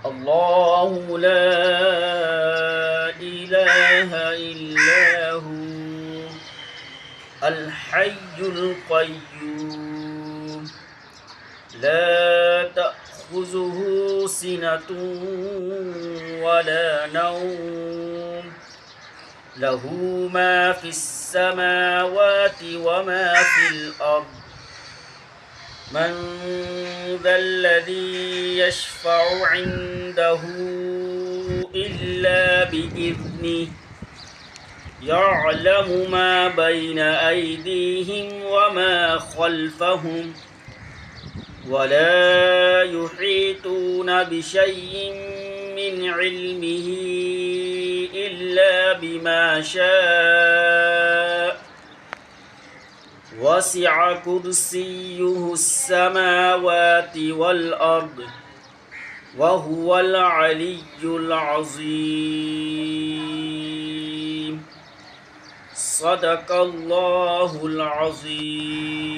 الله لا إله إلا هو الحي القيوم لا تأخذه سنة ولا نوم له ما في السماوات وما في الأرض من ذا الذي يشفع عنده إلا بإذنه يعلم ما بين أيديهم وما خلفهم ولا يحيطون بشيء من علمه إلا بما شاء وسع كرسيه السماوات والأرض وهو العلي العظيم صدق الله العظيم.